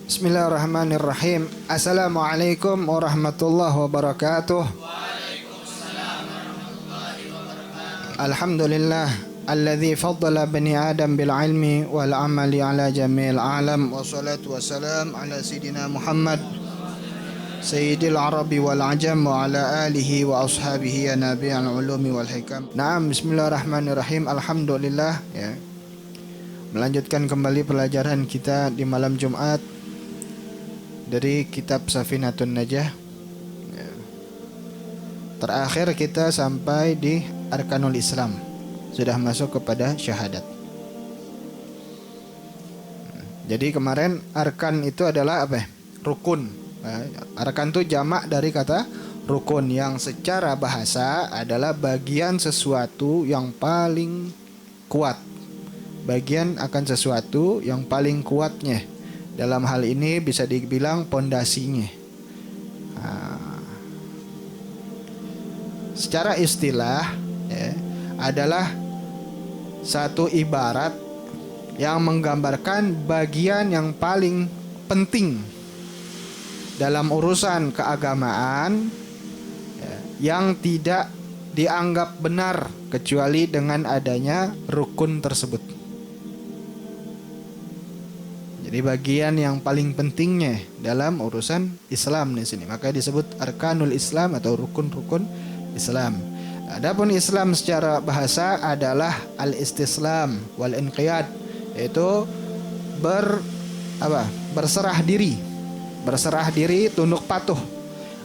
Bismillahirrahmanirrahim. Assalamualaikum warahmatullahi wabarakatuh. Alhamdulillah alladzi faddala bani Adam bil ilmi wal amali ala jami'il alam, wassalatu wassalam ala sayidina Muhammad sayyidil arabi wal ajam wa ala alihi wa ashabihi ya nabi'al ulumi wal hikam. Naam, bismillahirrahmanirrahim. Alhamdulillah, ya. Melanjutkan kembali pelajaran kita di malam Jumat dari kitab Safinatun Najah. Terakhir kita sampai di Arkanul Islam, sudah masuk kepada syahadat. Jadi kemarin arkan itu adalah apa? Rukun. Arkan itu jamak dari kata rukun, yang secara bahasa adalah bagian sesuatu yang paling kuat. Bagian akan sesuatu yang paling kuatnya. Dalam hal ini bisa dibilang pondasinya. Secara istilah, ya, adalah satu ibarat yang menggambarkan bagian yang paling penting dalam urusan keagamaan, ya, yang tidak dianggap benar kecuali dengan adanya rukun tersebut. Jadi bagian yang paling pentingnya dalam urusan Islam di sini, maka disebut arkanul Islam atau rukun-rukun Islam. Adapun Islam secara bahasa adalah al-istislam wal inqiyad, yaitu berserah diri, tunduk patuh.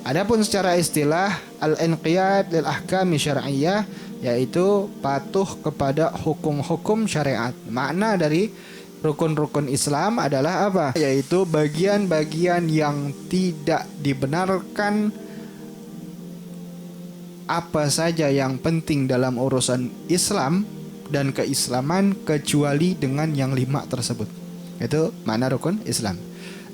Adapun secara istilah al-inqiyad lil ahkami syar'iyyah, yaitu patuh kepada hukum-hukum syariat. Makna dari rukun-rukun Islam adalah apa? Yaitu bagian-bagian yang tidak dibenarkan apa saja yang penting dalam urusan Islam dan keislaman kecuali dengan yang 5 tersebut. Itu makna rukun Islam.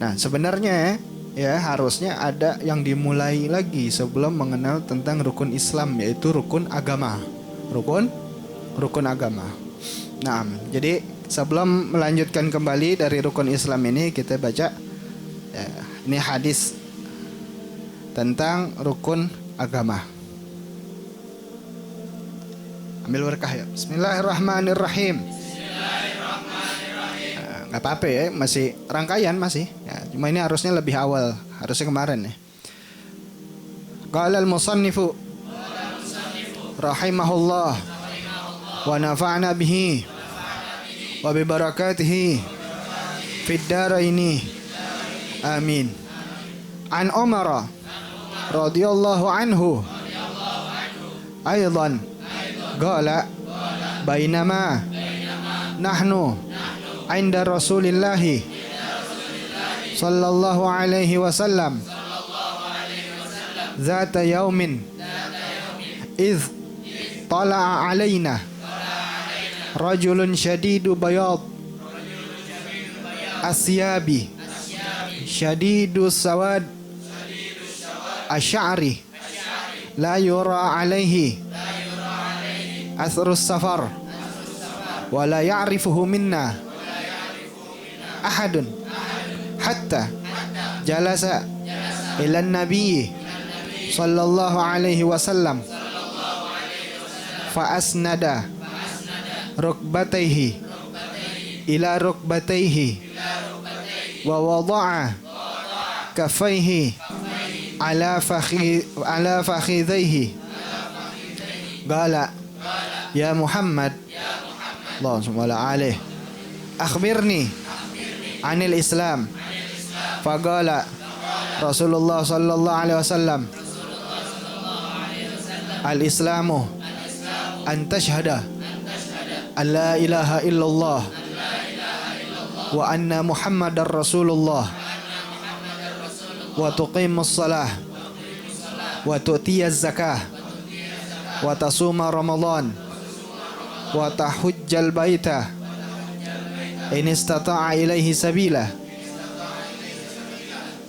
Nah, sebenarnya ya harusnya ada yang dimulai lagi sebelum mengenal tentang rukun Islam, yaitu rukun agama. Rukun agama. Nah, jadi sebelum melanjutkan kembali dari rukun Islam ini, kita baca ini hadis tentang rukun agama. Ambil berkah ya. Bismillahirrahmanirrahim. Nggak apa-apa ya, masih rangkaian masih. Ya, cuma ini harusnya lebih awal, harusnya kemarin ya. Qala al-musannifu rahimahullah wa nafa'na bihi wa bi barakatihi fid dharaini amin. An Umar radhiyallahu anhu aidan qala bainama nahnu inda Rasulillah sallallahu alaihi wasallam zata yaumin idh tala'a alaina rajulun syadidu bayad asyabi syadidu sawad asy'ari la yura alaihi asrus safar wa la ya'rifuhu minna ahadun hatta jalasa ila nabi sallallahu alaihi wasallam fa asnada rukbatayhi ila rukbatayhi wa wada'a kaffayhi ala fakhidhayhi qala ya Muhammad Allahumma shalli alaihi akhbirni anil Islam. Faqala Rasulullah sallallahu alaihi wasallam al-islamu an tashhada an la ilaha illallah wa anna Muhammadar Rasulullah wa tuqimus salah wa tu'tiyaz zakah wa tasuma Ramadan wa tahujjal baita in istata'a ilaihi sabila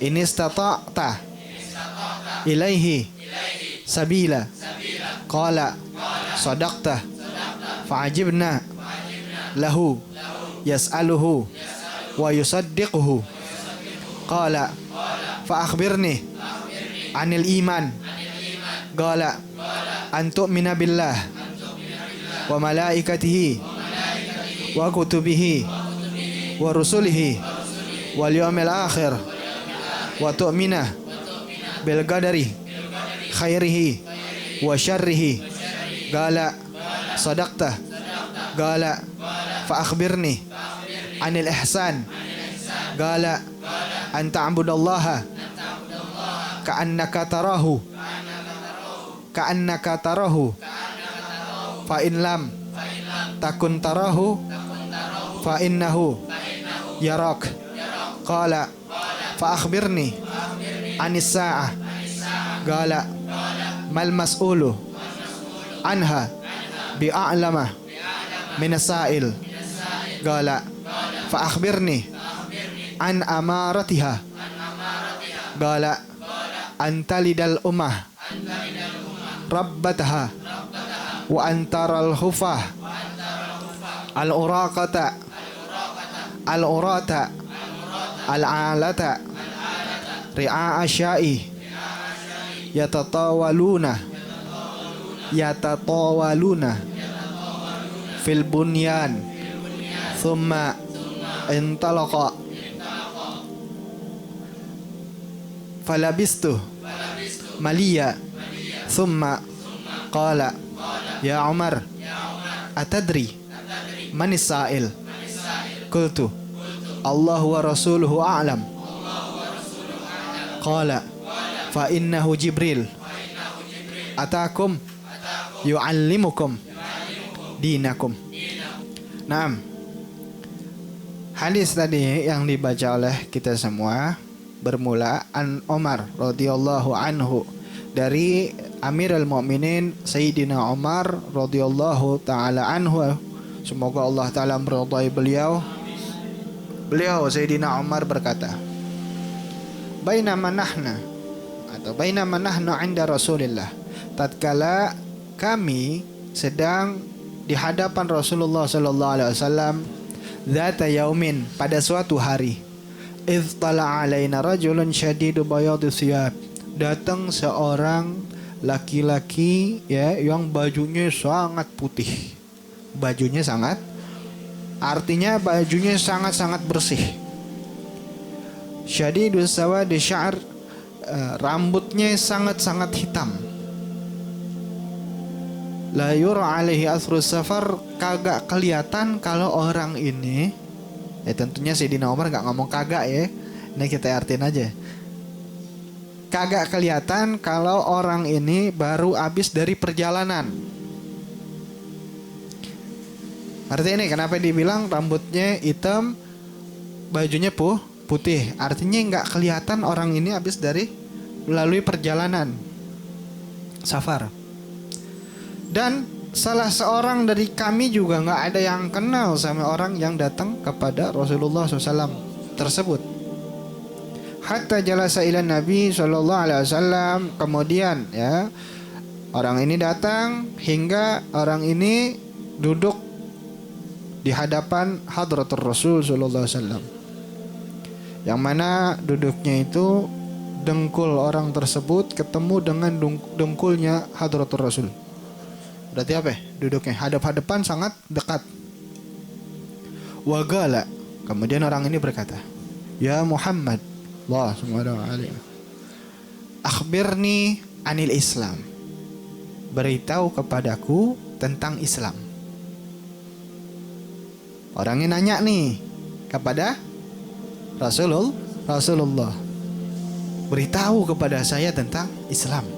in istata'ta ilaihi sabila qala sadaqta fa'ajibna lahu yas'aluhu wa yusaddiquhu Qala fa akhbirni anil iman. Qala an tu'mina billah wa malaikatihi wa kutubihi wa rusulihi wal yawmil akhir wa tu'mina bil qadari khairihi wa syarrihi. Qala sadaqta. Qala fa akhbirni anil ihsan. Qala an ta'budallaha ka'annaka tarahu fa in lam takun tarahu fa innahu yarak. Qala fa akhbirni anis sa'ah. Qala mal mas'ulu anha bi'a'lama minas sa'il. Qala fa akhbirni an amaratiha. Qala antalidal ummah rabbataha wa antaral hufah al-uraqata al-urata al-alata ri'a asyai yatatawaluna fil bunyan thumma intalaqa falabistu maliya thumma qala ya Umar atadri manis sa'il. Qultu Allahu wa rasuluhu a'lam. Qala fa innahu Jibril atakum yu'allimukum dinakum. Naam. Hadis tadi yang dibaca oleh kita semua bermula an Umar radhiyallahu anhu, dari Amirul Mukminin Sayyidina Umar radhiyallahu taala anhu. Semoga Allah taala meridai beliau. Beliau Sayyidina Umar berkata, bainama nahnu 'inda Rasulillah, tatkala kami sedang di hadapan Rasulullah sallallahu alaihi wasallam, dzata yaumin, pada suatu hari, idz tala alaina rajulun syadidu bayadhi thiyab, datang seorang laki-laki ya yang bajunya sangat putih. Bajunya sangat, artinya bajunya sangat-sangat bersih. Syadidus sawadi sya'r, rambutnya sangat-sangat hitam. La yura alaihi athrus safar, kagak kelihatan kalau orang ini, ya tentunya Sayyidina Umar gak ngomong kagak ya, ini kita artiin aja. Kagak kelihatan kalau orang ini baru habis dari perjalanan. Artinya ini kenapa dibilang rambutnya hitam, bajunya putih. Artinya nggak kelihatan orang ini habis dari melalui perjalanan safar. Dan salah seorang dari kami juga nggak ada yang kenal sama orang yang datang kepada Rasulullah SAW tersebut. Hatta jalasa ila Nabi sallallahu alaihi wasallam, kemudian ya orang ini datang hingga orang ini duduk di hadapan hadratur Rasul sallallahu alaihi wasallam, yang mana duduknya itu dengkul orang tersebut ketemu dengan dengkulnya hadratur Rasul. Berarti apa ya? Duduknya hadap-hadapan, sangat dekat. Wagala, kemudian orang ini berkata, ya Muhammad, Allah subhanahu wa ta'ala, akhbirni anil Islam, beritahu kepadaku tentang Islam. Orangnya nanya nih kepada Rasulullah, beritahu kepada saya tentang Islam.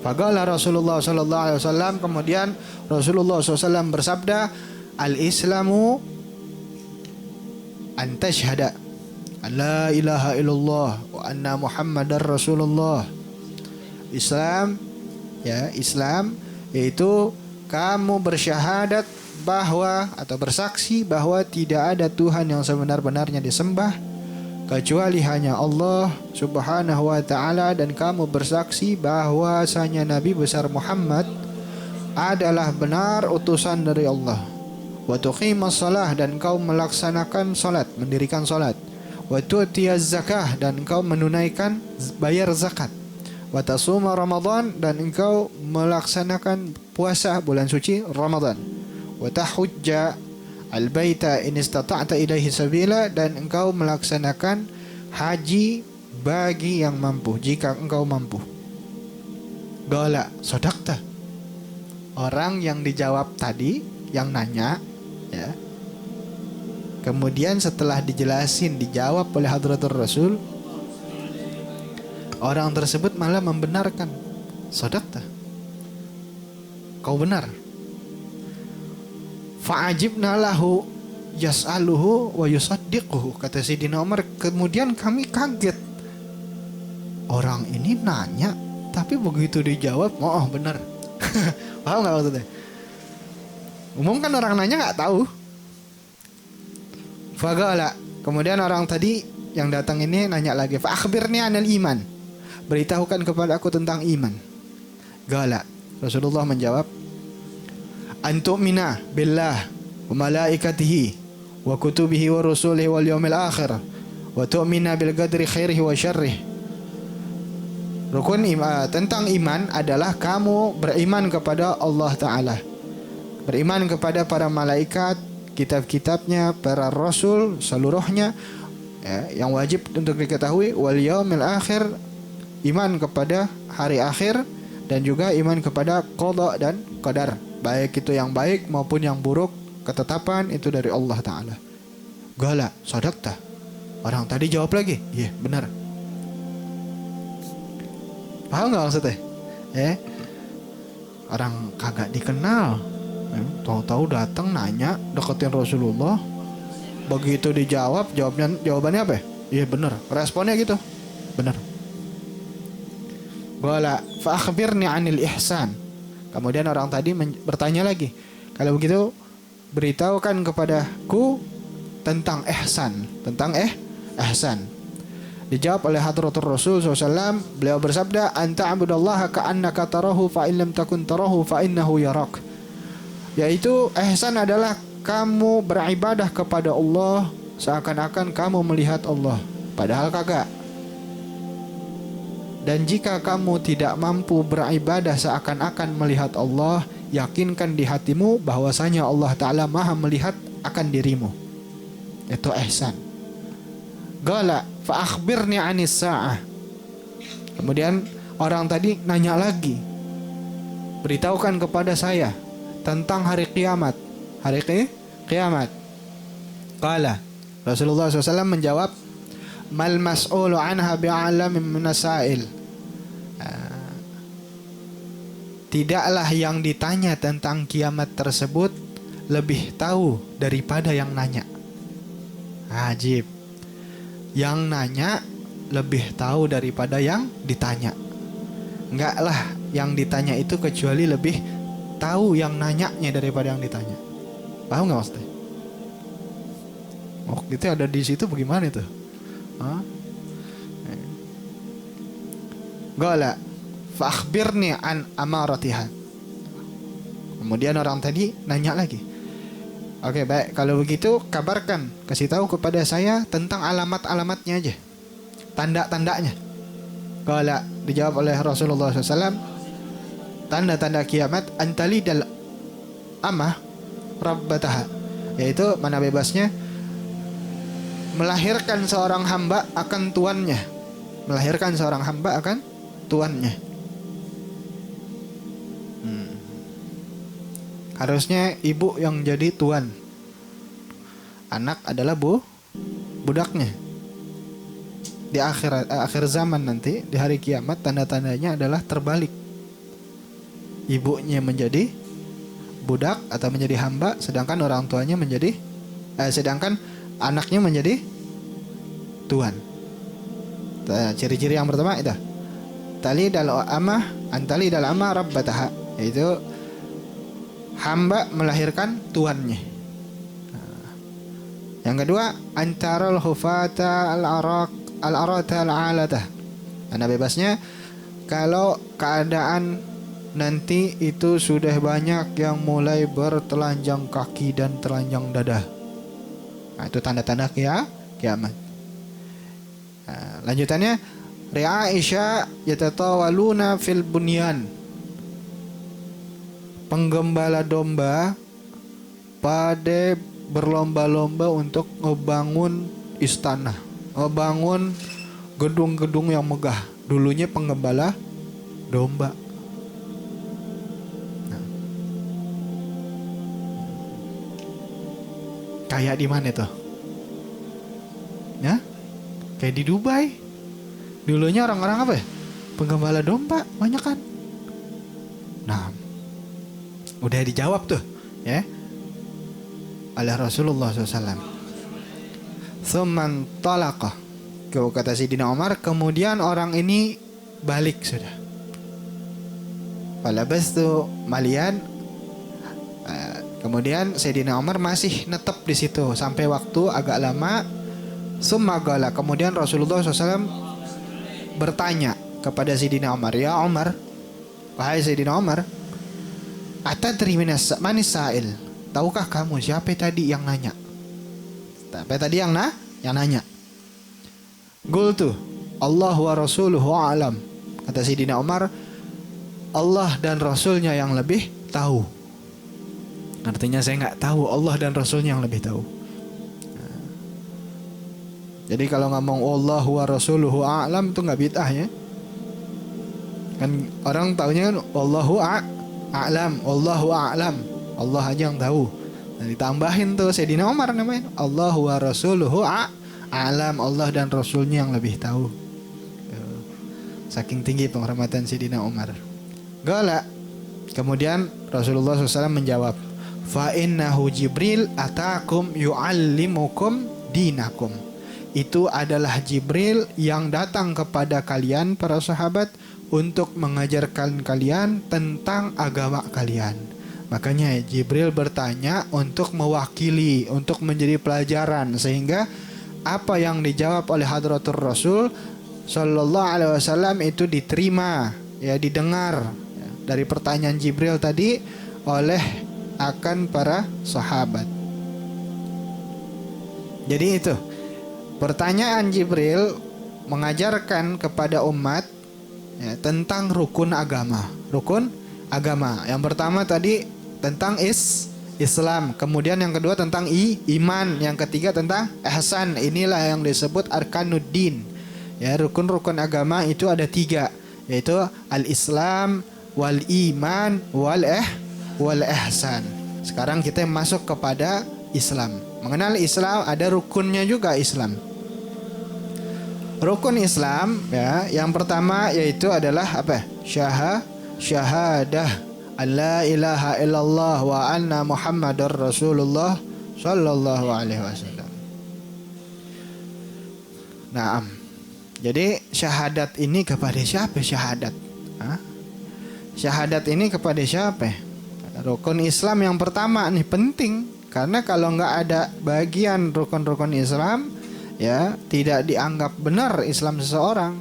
Faqala Rasulullah sallallahu alaihi wasallam, kemudian Rasulullah SAW bersabda, al-Islamu an tashhada an la ilaha illallah wa anna Muhammadar Rasulullah. Islam, ya Islam yaitu kamu bersyahadat bahwa atau bersaksi bahwa tidak ada Tuhan yang sebenar-benarnya disembah kecuali hanya Allah subhanahu wa ta'ala, dan kamu bersaksi bahwasanya Nabi besar Muhammad adalah benar utusan dari Allah. Wa tuqimus shalah, dan kau melaksanakan salat, mendirikan salat. wa tu'tiyaz zakah, dan engkau menunaikan bayar zakat, wa tasuma Ramadan, dan engkau melaksanakan puasa bulan suci Ramadan, wa tahujja al-baita in istata'ta ilaihi sabila, dan engkau melaksanakan haji bagi yang mampu jika engkau mampu. Qala sadaqta. Orang yang dijawab tadi, yang nanya, ya, kemudian setelah dijelasin, dijawab oleh Hadratur Rasul, orang tersebut malah membenarkan. Sadaqta, kau benar. Fa'ajibna lahu yas'aluhu wa yusaddiquhu, kata Sayyidina Umar, kemudian kami kaget. Orang ini nanya, tapi begitu dijawab, oh benar. Paham gak maksudnya? Umum kan orang nanya gak tahu. Fagala, kemudian orang tadi yang datang ini nanya lagi, fa akhbirni anil iman, beritahukan kepada aku tentang iman. Gala, Rasulullah menjawab, antu'mina billah wa malaikatihi wa kutubihi wa rusulihi wal yawmil akhir wa tu'mina bil qadri khairihi wa syarrihi. Rukun tentang iman adalah kamu beriman kepada Allah Ta'ala, beriman kepada para malaikat, kitab-kitabnya, para rasul seluruhnya, ya, yang wajib untuk diketahui, wal yaumil akhir, iman kepada hari akhir, dan juga iman kepada qada dan qadar, baik itu yang baik maupun yang buruk, ketetapan itu dari Allah Ta'ala. Gala sadaqta. Orang tadi jawab lagi, iya benar. Paham gak maksudnya? Orang kagak dikenal, tahu-tahu datang nanya, deketin Rasulullah. Begitu dijawab, jawabannya apa? Iya benar. Responnya gitu, benar. Wala fa akhbirni anil ihsan. Kemudian orang tadi bertanya lagi, kalau begitu beritahukan kepadaku tentang ihsan, tentang ihsan. Dijawab oleh Hadratur Rasul SAW, beliau bersabda, anta abudallaha ka'annaka tarahu fa in lam takun tarahu fa innahu yarak. Yaitu ihsan adalah kamu beribadah kepada Allah seakan-akan kamu melihat Allah, padahal kagak. Dan jika kamu tidak mampu beribadah seakan-akan melihat Allah, yakinkan di hatimu bahwasanya Allah Ta'ala maha melihat akan dirimu. Itu ihsan. Gala fa akhbirni anis sa'ah. Kemudian orang tadi nanya lagi, beritahukan kepada saya tentang hari kiamat. Hari kiamat. Qala, Rasulullah SAW menjawab, mal mas'ulu anha bi'alamin minasail. Tidaklah yang ditanya tentang kiamat tersebut lebih tahu daripada yang nanya. Ajib. Yang nanya lebih tahu daripada yang ditanya. Enggaklah yang ditanya itu kecuali lebih tahu yang nanyanya daripada yang ditanya. Paham nggak maksudnya? Oh, itu ada di situ bagaimana itu? Gala fa akhbirni an amaratiha. Kemudian orang tadi nanya lagi. Oke, baik, kalau begitu kabarkan, kasih tahu kepada saya tentang alamat-alamatnya aja, tanda-tandanya. Qala, dijawab oleh Rasulullah SAW, tanda-tanda kiamat antali dal amah rabbataha, yaitu mana bebasnya melahirkan seorang hamba akan tuannya, melahirkan seorang hamba akan tuannya. Harusnya ibu yang jadi tuan, anak adalah budaknya. Di akhir zaman nanti, di hari kiamat, tanda-tandanya adalah terbalik. Ibunya menjadi budak atau menjadi hamba, sedangkan orang tuanya menjadi sedangkan anaknya menjadi tuan. Ciri-ciri yang pertama itu tali dal amah antali dal amah rabbataha, yaitu hamba melahirkan tuannya. Yang kedua, antarul hufata al-arata al-alata. Tanda bebasnya kalau keadaan nanti itu sudah banyak yang mulai bertelanjang kaki dan telanjang dada. Nah, itu tanda-tanda kiamat. Lanjutannya, Ri'aisha yatatawaluna fil bunyan. Penggembala domba pada berlomba-lomba untuk ngebangun istana, ngebangun gedung-gedung yang megah. Dulunya penggembala domba. Kayak di mana tuh? Ya? Kayak di Dubai. Dulunya orang-orang apa ya? Penggembala domba, banyak kan? Nah, udah dijawab tuh, ya, oleh Rasulullah SAW. Tsumman talaqa. Kata Sayyidina Umar, kemudian orang ini balik sudah. Falabastu malian. Kemudian Sayyidina Umar masih netep di situ sampai waktu agak lama. Tsumma qala. Kemudian Rasulullah SAW bertanya kepada Sayyidina Umar, ya Umar, wahai Sayyidina Umar, atadri manis sa'il? Tahukah kamu siapa tadi yang nanya? Siapa tadi yang nanya? Qultu Allah wa rasuluhu a'lam. Kata Sayyidina Umar, Allah dan Rasulnya yang lebih tahu. Artinya saya nggak tahu, Allah dan Rasulnya yang lebih tahu. Jadi kalau ngomong Allah wa rasuluhu a'lam itu nggak bid'ah ya. Kan orang taunya kan Allahu a'lam, Allahu a'lam, Allah aja yang tahu. Nah, ditambahin tuh Sayyidina Umar namanya, Allahu wa rasuluhu a'lam, Allah dan Rasulnya yang lebih tahu. Saking tinggi penghormatan Sayyidina Umar. Gala. Kemudian Rasulullah SAW menjawab, fa innahu Jibril atakum yu'allimukum dinakum. Itu adalah Jibril yang datang kepada kalian para sahabat untuk mengajarkan kalian tentang agama kalian. Makanya Jibril bertanya untuk mewakili, untuk menjadi pelajaran, sehingga apa yang dijawab oleh Hadratur Rasul Sallallahu Alaihi Wasallam itu diterima, ya, didengar ya, dari pertanyaan Jibril tadi oleh akan para sahabat. Jadi itu pertanyaan Jibril mengajarkan kepada umat ya, tentang rukun agama. Rukun agama. Yang pertama tadi tentang Islam. Kemudian yang kedua tentang iman. Yang ketiga tentang ihsan. Inilah yang disebut arkanuddin. Ya, rukun-rukun agama itu ada 3, yaitu al-Islam, wal iman, wal ihsan. Sekarang kita masuk kepada Islam. Mengenal Islam ada rukunnya juga Islam. Rukun Islam ya, yang pertama yaitu adalah apa? Syahadah alla ilaha illallah wa anna Muhammadar Rasulullah sallallahu alaihi wasallam. Naam. Jadi syahadat ini kepada siapa syahadat? Syahadat ini kepada siapa? Rukun Islam yang pertama nih penting, karena kalau nggak ada bagian rukun-rukun Islam, ya tidak dianggap benar Islam seseorang.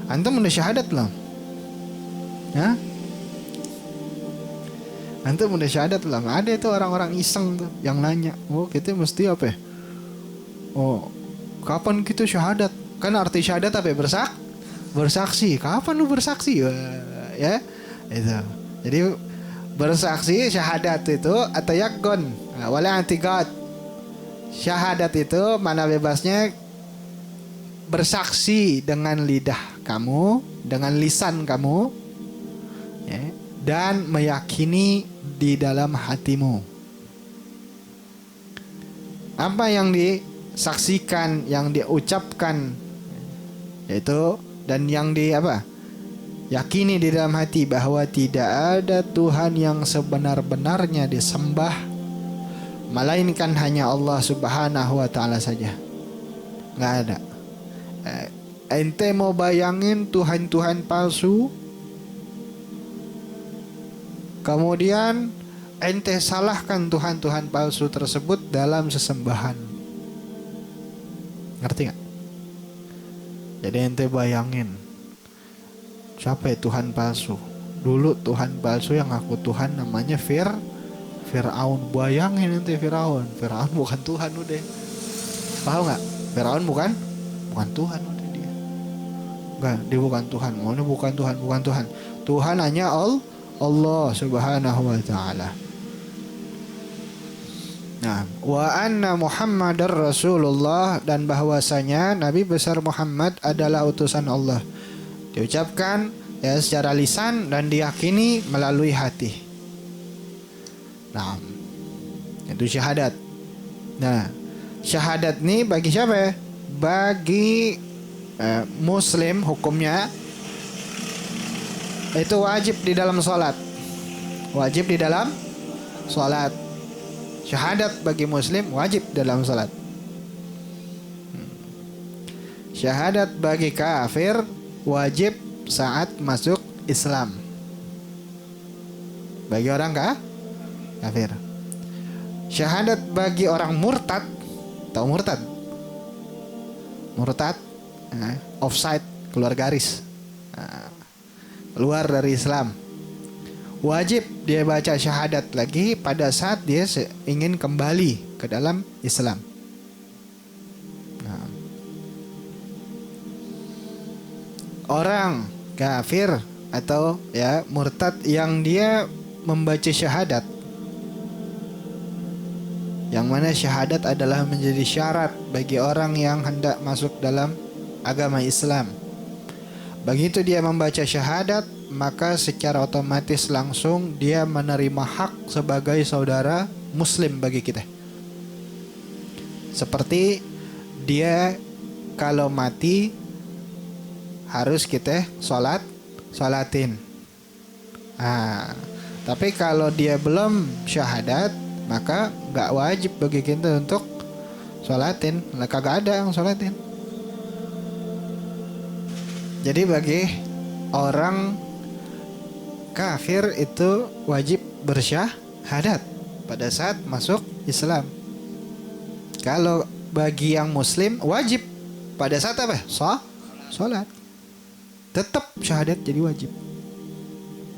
Antum udah syahadat belum? Ya? Antum udah syahadat belum? Ada itu orang-orang iseng tuh yang nanya, oh kita mesti apa ya? Oh, kapan kita syahadat? Kan arti syahadat apa ya? Bersaksi. Kapan lu bersaksi? Ya, itu. Jadi bersaksi syahadat itu atau yakun wala i'tiqad. Syahadat itu mana bebasnya bersaksi dengan lidah kamu, dengan lisan kamu, ya, dan meyakini di dalam hatimu. Apa yang disaksikan, yang diucapkan, yaitu dan yang yakini di dalam hati bahwa tidak ada Tuhan yang sebenar-benarnya disembah melainkan hanya Allah Subhanahu wa taala saja. Nggak ada. Ente mau bayangin Tuhan-Tuhan palsu, kemudian ente salahkan Tuhan-Tuhan palsu tersebut dalam sesembahan. Ngerti nggak? Jadi ente bayangin, siapa ya Tuhan palsu? Dulu Tuhan palsu yang ngaku Tuhan namanya Firaun. Bayangin nanti Firaun bukan Tuhan udah. Paham nggak? Firaun bukan Tuhan udah dia. Enggak, dia bukan Tuhan. Maunya bukan Tuhan. Tuhan hanya Allah Subhanahu wa taala. Nah, wa anna Muhammadar Rasulullah, dan bahwasanya Nabi besar Muhammad adalah utusan Allah. Diucapkan ya secara lisan dan diyakini melalui hati. Nah, itu syahadat. Nah, syahadat ini bagi siapa ya? Bagi Muslim hukumnya itu wajib di dalam sholat. Wajib di dalam sholat. Syahadat bagi Muslim wajib dalam sholat. Syahadat bagi kafir wajib saat masuk Islam. Bagi orang kafir. Syahadat bagi orang murtad. Tahu murtad? Murtad, offside, keluar garis, keluar dari Islam. Wajib dia baca syahadat lagi pada saat dia ingin kembali ke dalam Islam. Nah, orang kafir atau ya murtad yang dia membaca syahadat, yang mana syahadat adalah menjadi syarat bagi orang yang hendak masuk dalam agama Islam. Begitu dia membaca syahadat, maka secara otomatis langsung dia menerima hak sebagai saudara Muslim bagi kita. Seperti dia kalau mati harus kita sholatin. Tapi kalau dia belum syahadat, maka nggak wajib bagi kita untuk sholatin. Kagak ada yang sholatin. Jadi bagi orang kafir itu wajib bersyahadat pada saat masuk Islam. Kalau bagi yang Muslim wajib pada saat apa? Sholat. Tetap syahadat jadi wajib.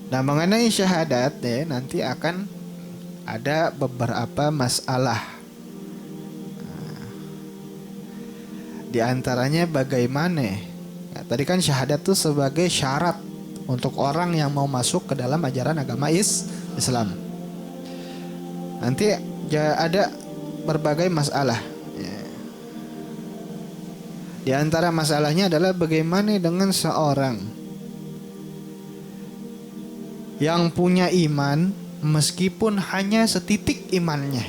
Nah, mengenai syahadat ya, nanti akan ada beberapa masalah. Di antaranya bagaimana? Tadi kan syahadat itu sebagai syarat untuk orang yang mau masuk ke dalam ajaran agama Islam. Nanti ada berbagai masalah. Di antara masalahnya adalah bagaimana dengan seorang yang punya iman meskipun hanya setitik imannya.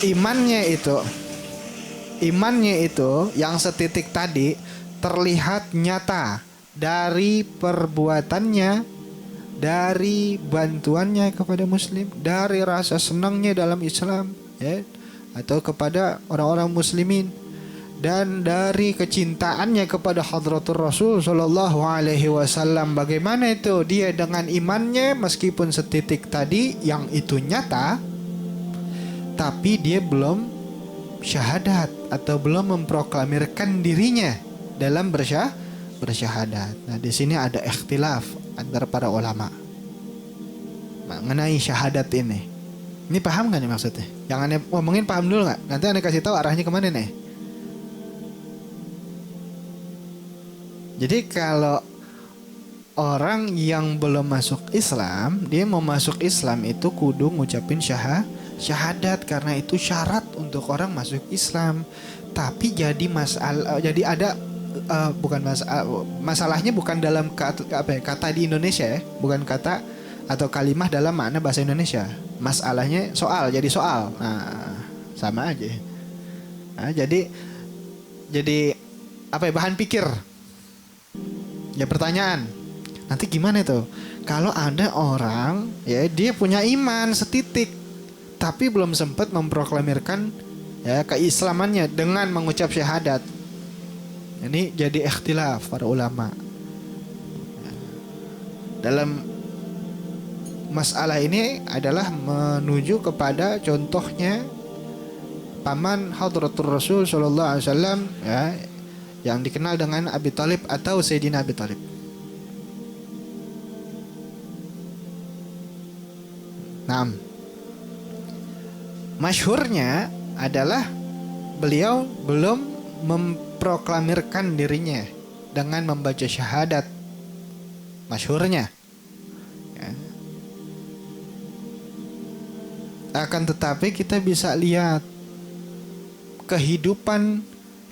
Imannya itu yang setitik tadi terlihat nyata dari perbuatannya, dari bantuannya kepada Muslim, dari rasa senangnya dalam Islam, ya, atau kepada orang-orang Muslimin, dan dari kecintaannya kepada Hadratur Rasul Sallallahu Alaihi Wasallam. Bagaimana itu dia dengan imannya meskipun setitik tadi yang itu nyata, tapi dia belum syahadat atau belum memproklamirkan dirinya dalam bersyahadat. Nah, di sini ada ikhtilaf antara para ulama mengenai syahadat ini. Ini paham gak nih maksudnya? Yang aneh ngomongin paham dulu gak? Nanti aneh kasih tahu arahnya kemana nih. Jadi kalau orang yang belum masuk Islam, dia mau masuk Islam itu kudu ngucapin syahadat, karena itu syarat untuk orang masuk Islam. Tapi jadi ada masalahnya bukan dalam kata di Indonesia ya, bukan kata atau kalimah dalam makna bahasa Indonesia. Masalahnya jadi soal. Nah, sama aja. Nah, jadi bahan pikir. Ya, pertanyaan. Nanti gimana tuh? Kalau ada orang ya dia punya iman setitik tapi belum sempat memproklamirkan ya keislamannya dengan mengucap syahadat. Ini jadi ikhtilaf para ulama. Dalam masalah ini adalah menuju kepada contohnya paman Hadratur Rasul Sallallahu Alaihi Wasallam ya, yang dikenal dengan Abi Thalib atau Sayyidina Abi Thalib. Nah, masyhurnya adalah beliau belum memproklamirkan dirinya dengan membaca syahadat. Masyhurnya. Ya. Akan tetapi kita bisa lihat kehidupan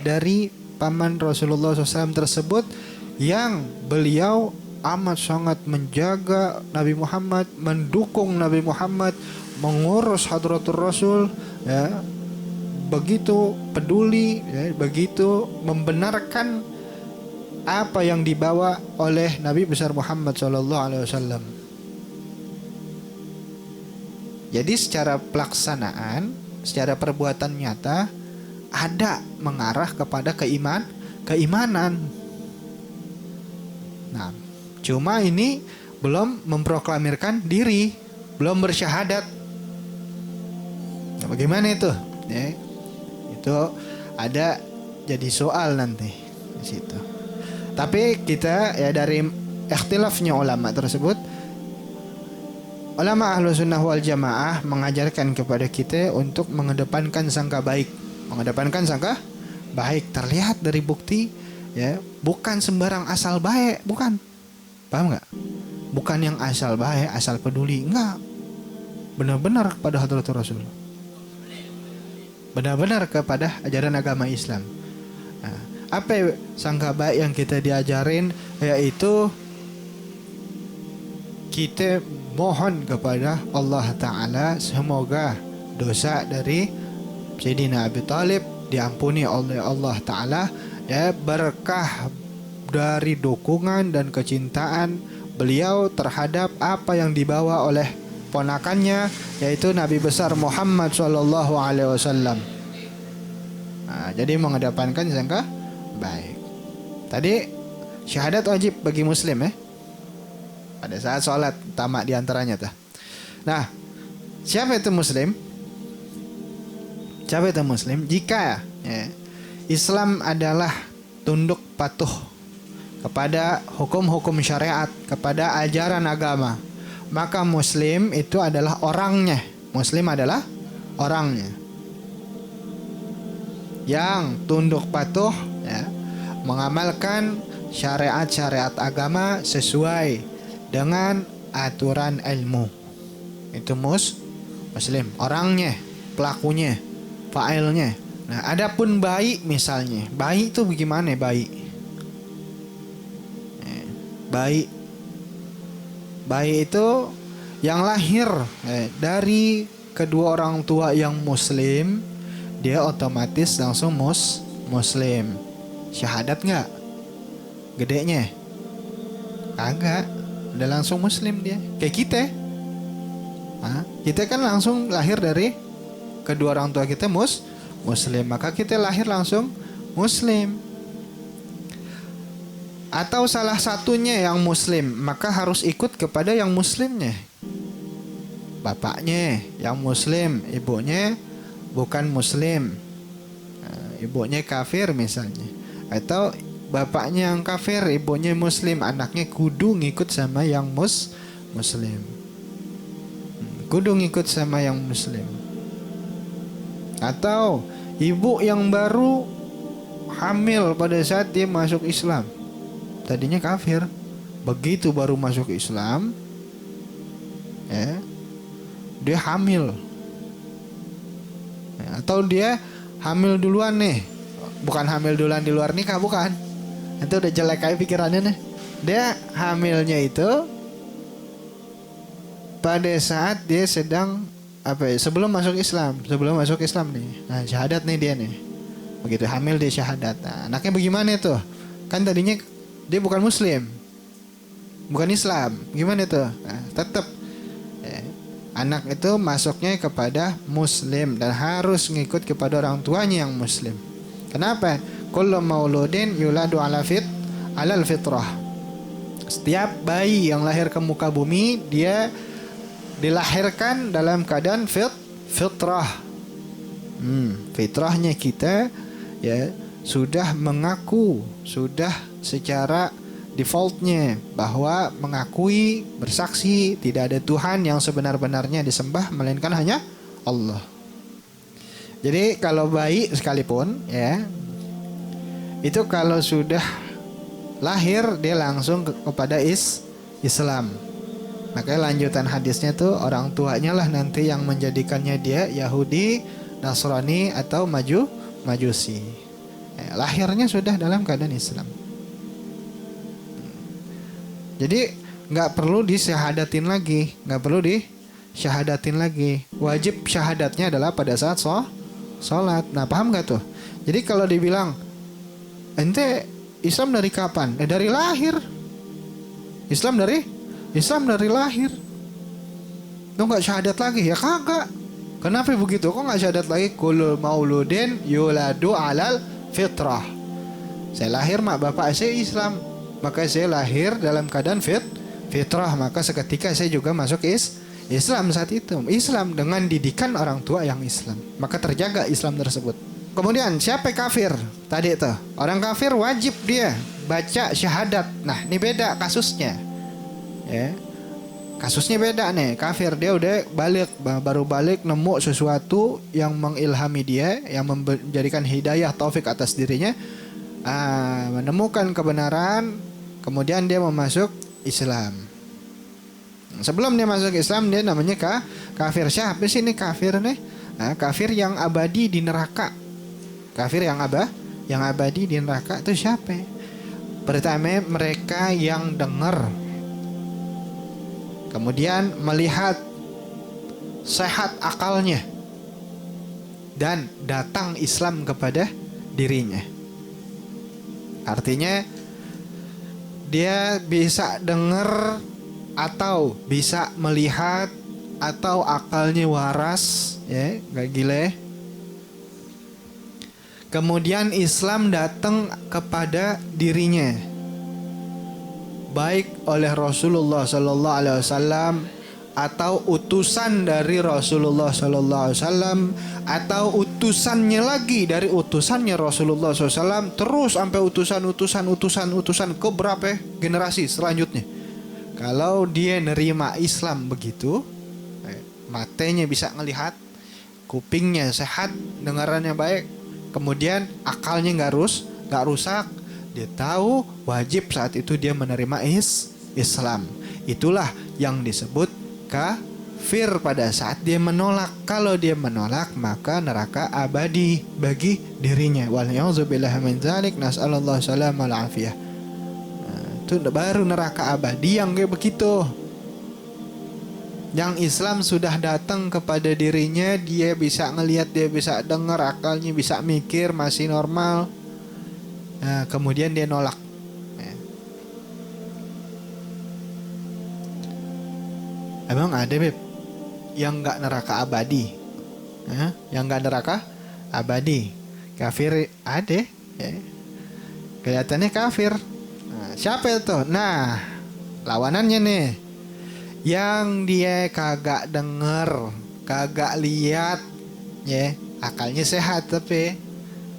dari paman Rasulullah SAW tersebut yang beliau amat sangat menjaga Nabi Muhammad, mendukung Nabi Muhammad, mengurus Hadratul Rasul, ya, begitu peduli, ya, begitu membenarkan apa yang dibawa oleh Nabi besar Muhammad SAW. Jadi secara pelaksanaan, secara perbuatan nyata ada mengarah kepada keimanan. Nah, cuma ini belum memproklamirkan diri, belum bersyahadat. Nah, bagaimana itu? Ya, itu ada jadi soal nanti di situ. Tapi kita ya dari ikhtilafnya ulama tersebut, ulama Ahlussunnah wal Jamaah mengajarkan kepada kita untuk mengedepankan sangka baik. Mengedepankan sangka baik terlihat dari bukti, ya, bukan sembarang asal baik, bukan. Paham nggak? Bukan yang asal baik, asal peduli, enggak. Benar-benar kepada Hadratul Rasul. Benar-benar kepada ajaran agama Islam. Nah, apa sangka baik yang kita diajarin, yaitu kita mohon kepada Allah Ta'ala semoga dosa dari Sayyidina Abi Thalib diampuni oleh Allah Ta'ala, ya, berkah dari dukungan dan kecintaan beliau terhadap apa yang dibawa oleh ponakannya, yaitu Nabi besar Muhammad SAW. Nah, jadi mengedepankan sangka baik. Tadi syahadat wajib bagi muslim, ya, pada saat sholat utama diantaranya tuh. Nah, siapa itu muslim? Siapa itu muslim? Jika, ya, Islam adalah tunduk patuh kepada hukum-hukum syariat, kepada ajaran agama, maka muslim itu adalah orangnya. Muslim adalah orangnya yang tunduk patuh, ya, mengamalkan syariat-syariat agama sesuai dengan aturan ilmu. Itu muslim, orangnya, pelakunya, fa'ilnya. Nah, adapun baik misalnya, baik itu bagaimana baik? Baik itu yang lahir dari kedua orang tua yang muslim, dia otomatis langsung muslim. Syahadat nggak? Gedenya? Kagak. Udah langsung muslim dia. Kayak kita. Kita kan langsung lahir dari kedua orang tua kita muslim, maka kita lahir langsung muslim. Atau salah satunya yang muslim, maka harus ikut kepada yang muslimnya. Bapaknya yang muslim, ibunya bukan muslim, ibunya kafir misalnya, atau bapaknya yang kafir, ibunya muslim, anaknya kudu ngikut sama yang muslim. Kudu ngikut sama yang muslim. Atau ibu yang baru hamil pada saat dia masuk Islam, tadinya kafir, begitu baru masuk Islam, ya, dia hamil, ya, atau dia hamil duluan nih, bukan hamil duluan di luar nikah, bukan, itu udah jelek kayak pikirannya nih. Dia hamilnya itu pada saat dia sedang sebelum masuk Islam nih. Nah, syahadat nih dia nih, begitu hamil dia syahadat. Nah, anaknya bagaimana itu? Kan tadinya dia bukan muslim, bukan Islam, gimana itu? Nah, tetap anak itu masuknya kepada muslim dan harus ngikut kepada orang tuanya yang muslim. Kenapa? Kullu mauludin yuladu alal fitrah. Setiap bayi yang lahir ke muka bumi, dia dilahirkan dalam keadaan fitrah. Fitrahnya kita, ya, sudah mengaku, sudah secara defaultnya bahwa mengakui, bersaksi tidak ada Tuhan yang sebenar-benarnya disembah melainkan hanya Allah. Jadi kalau bayi sekalipun ya, itu kalau sudah lahir dia langsung kepada Islam. Makanya lanjutan hadisnya tuh orang tuanya lah nanti yang menjadikannya dia Yahudi, Nasrani atau Majusi. Lahirnya sudah dalam keadaan Islam. Jadi nggak perlu disyahadatin lagi, nggak perlu disyahadatin lagi. Wajib syahadatnya adalah pada saat sholat. Nah, paham nggak tuh? Jadi kalau dibilang ente Islam dari kapan? Dari lahir. Islam dari lahir. Lo nggak syahadat lagi? Ya kagak. Kenapa begitu? Kok nggak syahadat lagi? Kullu mauludin yuladu alal fitrah. Saya lahir mak bapak saya Islam, maka saya lahir dalam keadaan fitrah. Maka seketika saya juga masuk Islam saat itu. Islam dengan didikan orang tua yang Islam, maka terjaga Islam tersebut. Kemudian siapa kafir? Tadi itu orang kafir wajib dia baca syahadat. Nah ini beda kasusnya ya. Kasusnya beda nih. Kafir dia udah baru balik nemu sesuatu yang mengilhami dia, yang menjadikan hidayah taufik atas dirinya, menemukan kebenaran, kemudian dia mau masuk Islam. Sebelum dia masuk Islam dia namanya kafir. Siapa sih ini kafir nih? Kafir yang abadi di neraka. Kafir yang abadi di neraka itu siapa? Pertama mereka yang dengar, kemudian melihat sehat akalnya dan datang Islam kepada dirinya. Artinya dia bisa dengar atau bisa melihat atau akalnya waras ya, gak gila. Kemudian Islam datang kepada dirinya, baik oleh Rasulullah Sallallahu Alaihi Wasallam atau utusan dari Rasulullah Sallallahu Alaihi Wasallam atau utusannya lagi dari utusannya Rasulullah SAW, terus sampai utusan ke berapa generasi selanjutnya. Kalau dia nerima Islam begitu, matanya bisa ngelihat, kupingnya sehat, dengarannya baik, kemudian akalnya nggak rusak, dia tahu wajib saat itu dia menerima Islam. Itulah yang disebut kafir pada saat dia menolak. Kalau dia menolak maka neraka abadi bagi dirinya. Wal'iyadzubillah min dzalik, nas'alallahu salamah wal afiyah. Itu baru neraka abadi yang kayak begitu. Yang Islam sudah datang kepada dirinya, dia bisa ngelihat, dia bisa dengar, akalnya bisa mikir, masih normal. Nah, kemudian dia nolak. Emang ada beb yang nggak neraka abadi? Yang nggak neraka abadi? Kafir ada? Ya. Kelihatannya kafir. Nah, siapa itu? Nah, lawanannya nih. Yang dia kagak denger, kagak lihat, ya, akalnya sehat tapi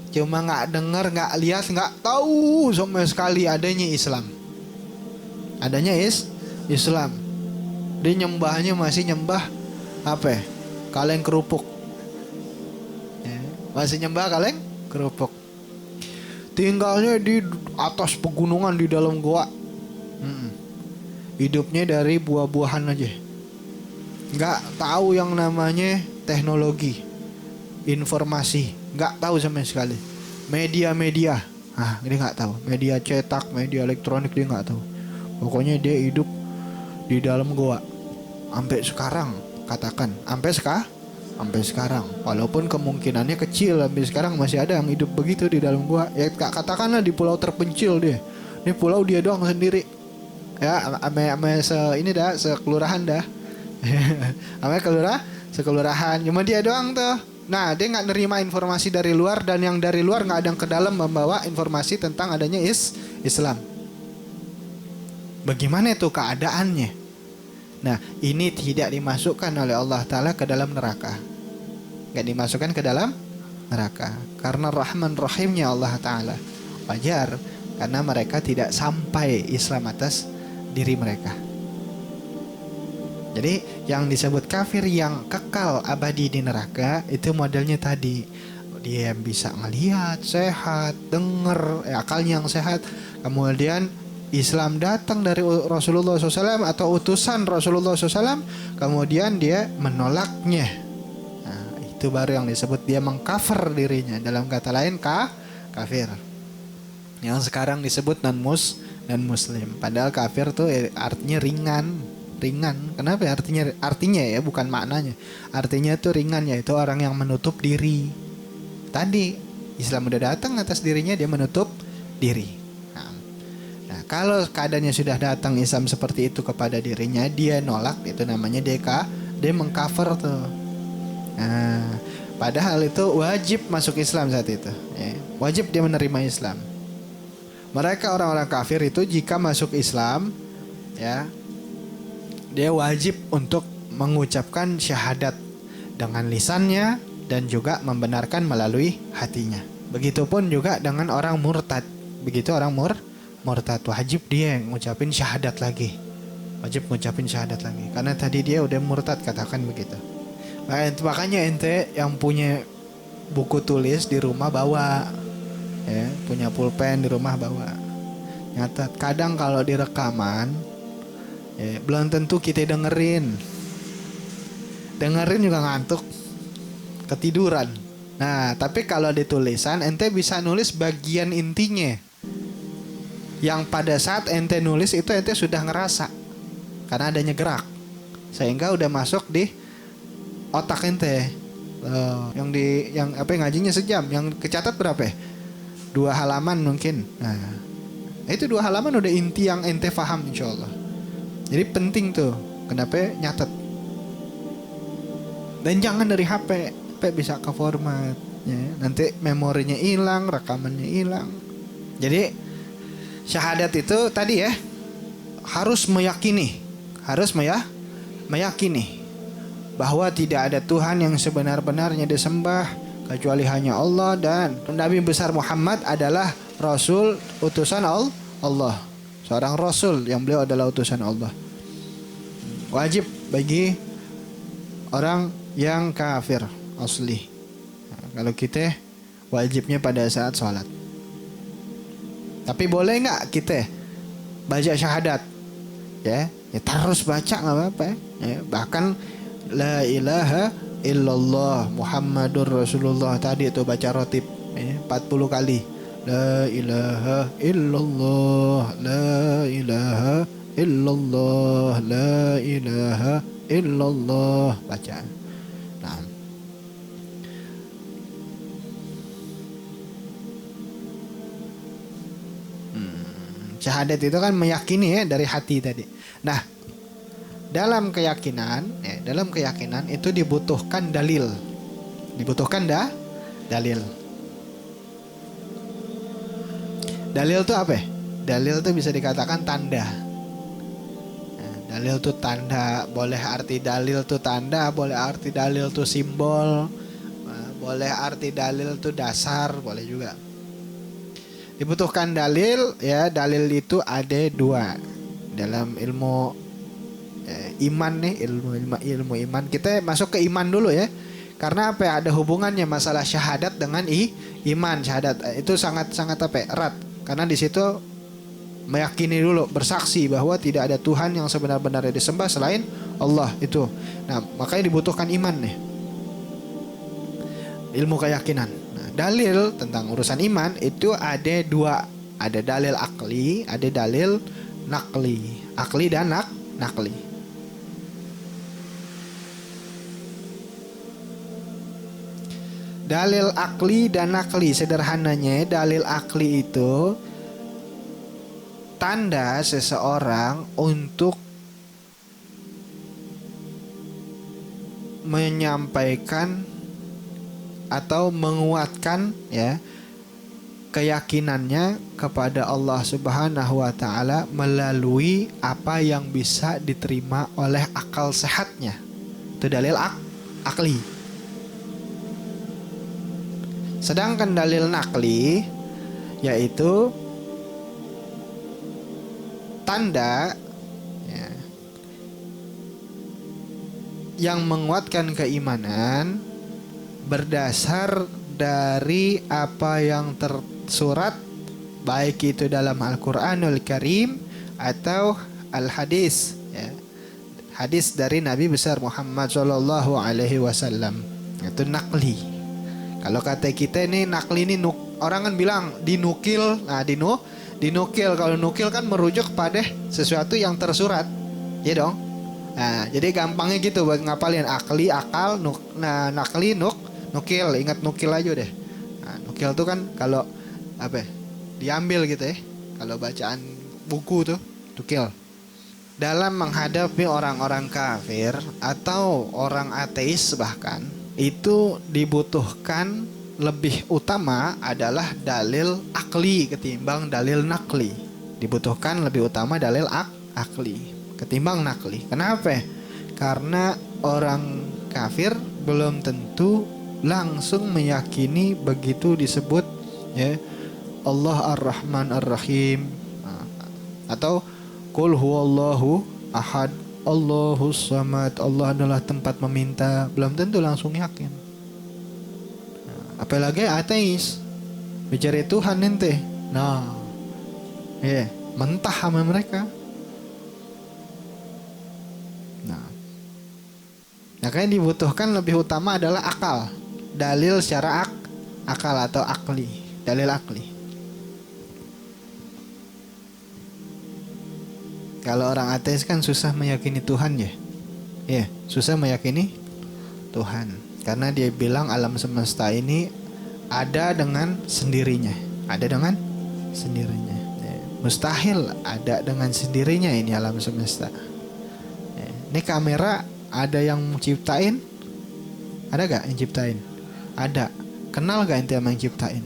cuma nggak denger, nggak lihat, nggak tahu sama sekali adanya Islam. Adanya Islam. Dia nyembahnya masih nyembah apa? Kaleng kerupuk. Ya, masih nyembah kaleng kerupuk. Tinggalnya di atas pegunungan di dalam goa. Hidupnya dari buah-buahan aja. Nggak tahu yang namanya teknologi, informasi, nggak tahu sama sekali. Media-media, dia nggak tahu. Media cetak, media elektronik dia nggak tahu. Pokoknya dia hidup di dalam goa. Sampai sekarang, katakan, sampai sekarang. Walaupun kemungkinannya kecil, sampai sekarang masih ada yang hidup begitu di dalam goa. Ya katakanlah di pulau terpencil dia. Ini pulau dia doang sendiri. Ya, sekelurahan dah. Sekelurahan. Cuma dia doang tuh. Nah, dia nggak nerima informasi dari luar, dan yang dari luar nggak ada yang ke dalam membawa informasi tentang adanya Islam. Bagaimana itu keadaannya? Nah, ini tidak dimasukkan oleh Allah Ta'ala ke dalam neraka. Nggak dimasukkan ke dalam neraka karena Rahman Rahimnya Allah Ta'ala. Wajar karena mereka tidak sampai Islam atas diri mereka. Jadi yang disebut kafir yang kekal abadi di neraka itu modelnya tadi. Dia yang bisa ngelihat, sehat, denger, akalnya yang sehat. Kemudian Islam datang dari Rasulullah SAW atau utusan Rasulullah SAW, kemudian dia menolaknya. Nah, itu baru yang disebut dia mengkafir dirinya. Dalam kata lain kafir. Yang sekarang disebut non muslim. Padahal kafir tuh artinya ringan. Kenapa ya artinya ya, bukan maknanya. Artinya tuh ringan, yaitu orang yang menutup diri. Tadi Islam udah datang atas dirinya, dia menutup diri. Nah, kalau keadaannya sudah datang Islam seperti itu kepada dirinya, dia nolak, itu namanya dia mengkafir tuh. Nah, padahal itu wajib masuk Islam saat itu, ya. Wajib dia menerima Islam. Mereka orang-orang kafir itu jika masuk Islam, ya, dia wajib untuk mengucapkan syahadat dengan lisannya dan juga membenarkan melalui hatinya. Begitupun juga dengan orang murtad. Begitu orang murtad, wajib dia ngucapin syahadat lagi. Wajib ngucapin syahadat lagi. Karena tadi dia udah murtad, katakan begitu. Makanya ente yang punya buku tulis di rumah bawa, ya, punya pulpen di rumah bawa. Nyatat. Kadang kalau di rekaman, ya, belum tentu kita dengerin juga ngantuk, ketiduran. Nah, tapi kalau di tulisan ente bisa nulis bagian intinya, yang pada saat ente nulis itu ente sudah ngerasa karena adanya gerak, sehingga udah masuk di otak ente. Yang ngajinya sejam, yang kecatat berapa ya? 2 halaman mungkin. Nah, itu 2 halaman udah inti yang ente paham, insyaallah. Jadi penting tuh, kenapa nyatet. Dan jangan dari HP bisa ke format, ya. Nanti memorinya hilang, rekamannya hilang. Jadi syahadat itu tadi ya, harus meyakini bahwa tidak ada Tuhan yang sebenar-benarnya disembah kecuali hanya Allah, dan Nabi besar Muhammad adalah Rasul utusan Allah. Seorang Rasul yang beliau adalah utusan Allah. Wajib bagi orang yang kafir asli. Nah, kalau kita wajibnya pada saat sholat. Tapi boleh nggak kita baca syahadat? Ya terus baca nggak apa-apa. Ya, bahkan la ilaha illallah Muhammadur Rasulullah tadi itu baca rotib, ya, 40 kali. La ilaha illallah, la ilaha illallah, la ilaha illallah, baca. Nah, syahadat itu kan meyakini, ya, dari hati tadi. Nah, dalam keyakinan itu dibutuhkan dalil. Dalil. Dalil itu apa? Dalil itu bisa dikatakan tanda. Nah, dalil itu tanda. Boleh arti dalil itu tanda, boleh arti dalil itu simbol, boleh arti dalil itu dasar, boleh juga. Dibutuhkan dalil, ya. Dalil itu ada 2 dalam ilmu iman nih, ilmu iman. Kita masuk ke iman dulu, ya. Karena apa? Ada hubungannya masalah syahadat dengan iman. Syahadat itu sangat erat. Karena di situ meyakini dulu, bersaksi bahwa tidak ada Tuhan yang sebenar-benarnya disembah selain Allah itu. Nah, makanya dibutuhkan iman nih. Ilmu keyakinan. Nah, dalil tentang urusan iman itu ada 2. Ada dalil akli, ada dalil nakli. Akli dan nakli. Dalil akli dan nakli, sederhananya dalil akli itu tanda seseorang untuk menyampaikan atau menguatkan, ya, keyakinannya kepada Allah Subhanahu wa taala melalui apa yang bisa diterima oleh akal sehatnya. Itu dalil akli. Sedangkan dalil nakli yaitu tanda ya, yang menguatkan keimanan berdasar dari apa yang tersurat, baik itu dalam Al-Quranul Karim atau Al-Hadis ya. Hadis dari Nabi besar Muhammad Shallallahu Alaihi Wasallam, itu nakli. Kalau kata kita ini nakli ini orang kan bilang dinukil. Nah dinukil, kalau nukil kan merujuk pada sesuatu yang tersurat, ya dong. Nah jadi gampangnya gitu buat ngapalin, akli akal, nakli nukil, ingat nukil aja deh. Nah, nukil tuh kan kalau apa? Diambil gitu ya. Kalau bacaan buku tuh nukil. Dalam menghadapi orang-orang kafir atau orang ateis bahkan, itu dibutuhkan lebih utama adalah dalil akli ketimbang dalil nakli. Dibutuhkan lebih utama dalil akli ketimbang nakli. Kenapa? Karena orang kafir belum tentu langsung meyakini begitu disebut ya Allah Ar-Rahman Ar-Rahim, atau Qul huwallahu ahad Allahus samad, Allah adalah tempat meminta, belum tentu langsung yakin. Apalagi ateis bicara Tuhan ente, nah mentah sama mereka. Makanya dibutuhkan lebih utama adalah akal, dalil secara akal atau akli, dalil akli. Kalau orang ateis kan susah meyakini Tuhan ya. Ya, susah meyakini Tuhan. Karena dia bilang alam semesta ini ada dengan sendirinya. Ada dengan sendirinya. Ya, mustahil ada dengan sendirinya ini alam semesta. Ya, ini kamera ada yang ciptain? Ada gak yang ciptain? Ada. Kenal gak ente sama yang ciptain?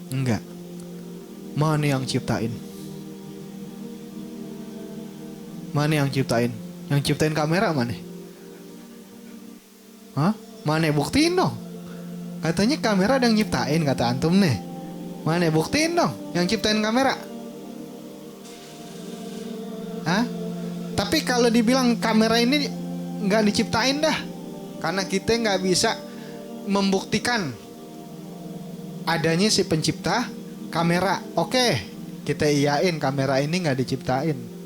Enggak. Mana yang ciptain? Mana yang ciptain? Yang ciptain kamera mana? Hah? Mana buktiin dong? Katanya kamera ada yang nyiptain, kata antum nih. Mana buktiin dong yang ciptain kamera? Hah? Tapi kalau dibilang kamera ini nggak diciptain dah, karena kita nggak bisa membuktikan adanya si pencipta kamera. Oke, kita iyain kamera ini nggak diciptain.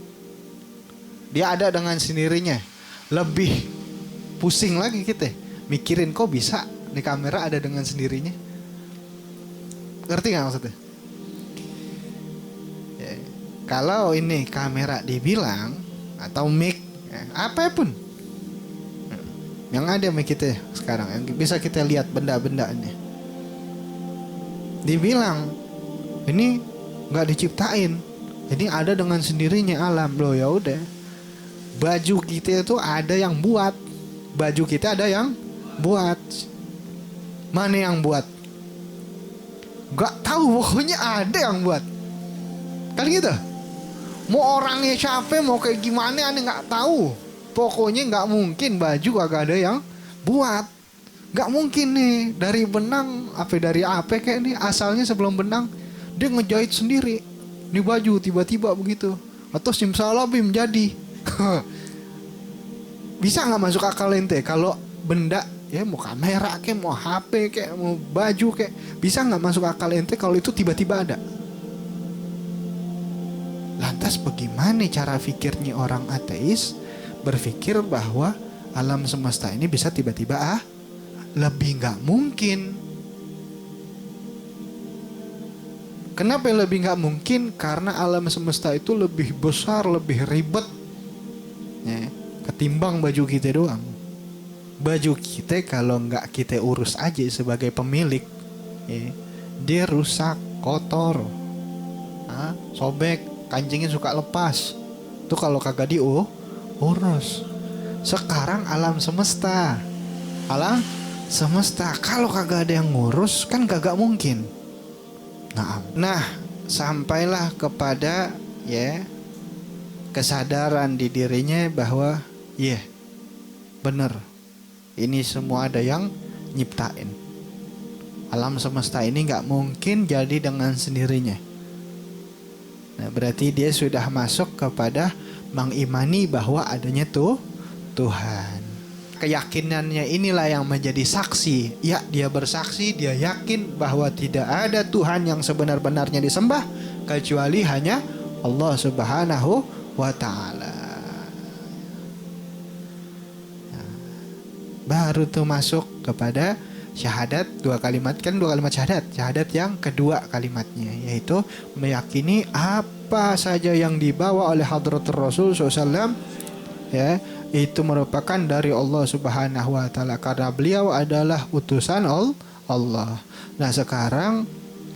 Dia ada dengan sendirinya. Lebih pusing lagi kita mikirin kok bisa nih kamera ada dengan sendirinya. Ngerti gak maksudnya? Ya, kalau ini kamera dibilang atau mic apapun yang ada sama kita sekarang, yang bisa kita lihat benda-bendanya, dibilang ini nggak diciptain, jadi ada dengan sendirinya alam. Loh ya udah, baju kita itu ada yang buat. Baju kita ada yang buat. Mana yang buat? Gak tahu, pokoknya ada yang buat. Kan gitu. Mau orangnya siapa, mau kayak gimana, aneh gak tahu. Pokoknya gak mungkin baju kagak ada yang buat. Gak mungkin nih dari benang dari apa kayak nih, asalnya sebelum benang dia ngejahit sendiri nih baju tiba-tiba begitu, atau simsalabim jadi. Bisa nggak masuk akal ente kalau benda ya, mau kamera kayak, mau HP kayak, mau baju kayak, bisa nggak masuk akal ente kalau itu tiba-tiba ada? Lantas bagaimana cara pikirnya orang ateis berpikir bahwa alam semesta ini bisa tiba-tiba lebih nggak mungkin. Kenapa lebih nggak mungkin? Karena alam semesta itu lebih besar, lebih ribet ya, ketimbang baju kita doang. Baju kita kalau nggak kita urus aja sebagai pemilik ya, dia rusak, kotor, sobek, kancingnya suka lepas. Itu kalau kagak diurus. Sekarang alam semesta kalau kagak ada yang ngurus kan kagak mungkin. Nah, sampailah kepada ya kesadaran di dirinya bahwa bener, ini semua ada yang nyiptain. Alam semesta ini gak mungkin jadi dengan sendirinya. Nah, berarti dia sudah masuk kepada mengimani bahwa adanya Tuhan. Keyakinannya inilah yang menjadi saksi. Ya, dia bersaksi, dia yakin bahwa tidak ada Tuhan yang sebenar-benarnya disembah kecuali hanya Allah Subhanahu wa ta'ala. Baru tuh masuk kepada syahadat, dua kalimat syahadat yang kedua kalimatnya, yaitu meyakini apa saja yang dibawa oleh hadratur Rasul SAW, ya, itu merupakan dari Allah Subhanahu wa ta'ala, karena beliau adalah utusan Allah. Nah, sekarang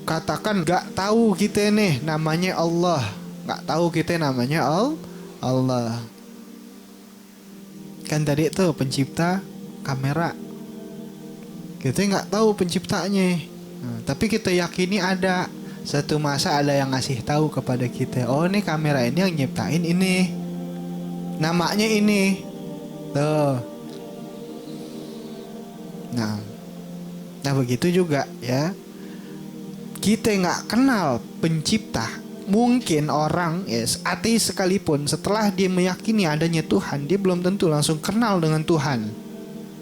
katakan gak tahu kita nih namanya Allah, gak tahu kita namanya Allah. Kan tadi tuh pencipta kamera, kita nggak tahu penciptanya, tapi kita yakini ada. Satu masa ada yang ngasih tahu kepada kita, oh nih kamera ini yang nyiptain ini, namanya ini tuh. Nah begitu juga ya, kita nggak kenal pencipta. Mungkin orang ateis sekalipun, setelah dia meyakini adanya Tuhan, dia belum tentu langsung kenal dengan Tuhan.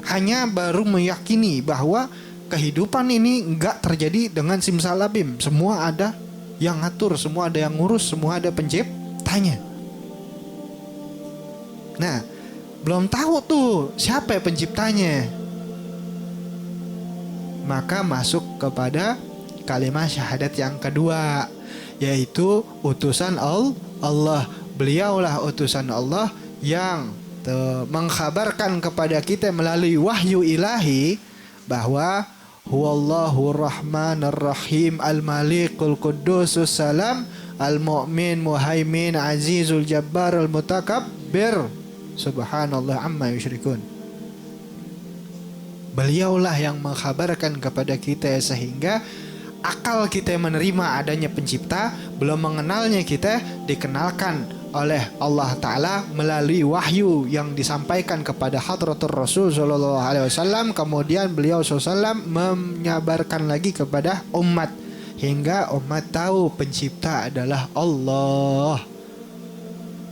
Hanya baru meyakini bahwa kehidupan ini enggak terjadi dengan simsalabim. Semua ada yang ngatur, semua ada yang ngurus, semua ada penciptanya. Nah, belum tahu tuh siapa penciptanya. Maka masuk kepada kalimat syahadat yang kedua, yaitu utusan Allah. Beliaulah utusan Allah yang mengkhabarkan kepada kita melalui wahyu ilahi bahwa huwallahu rahmanir rahim al-malikul qudusus salam al-mu'min muhaimin azizul jabbar al-mutakabbir subhanallah amma yusyrikun. Beliaulah yang mengkhabarkan kepada kita sehingga akal kita menerima adanya pencipta, belum mengenalnya kita dikenalkan oleh Allah Ta'ala melalui wahyu yang disampaikan kepada hadratur Rasul Sallallahu Alaihi Wasallam. Kemudian beliau SAW menyabarkan lagi kepada umat, hingga umat tahu pencipta adalah Allah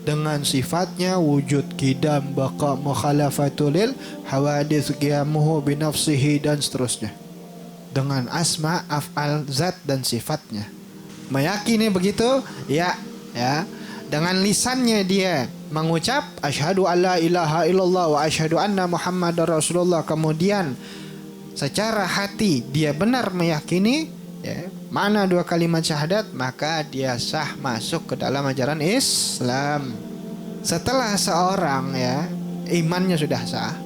dengan sifatnya wujud, qidam, baqa, mukhalafatulil hawadits, qiyamuhu binafsihi, dan seterusnya, dengan asma, af'al, zat, dan sifatnya. Meyakini begitu, ya. Dengan lisannya dia mengucap asyhadu alla ilaha illallah wa asyhadu anna muhammadar rasulullah. Kemudian secara hati dia benar meyakini mana dua kalimat syahadat, maka dia sah masuk ke dalam ajaran Islam. Setelah seorang imannya sudah sah,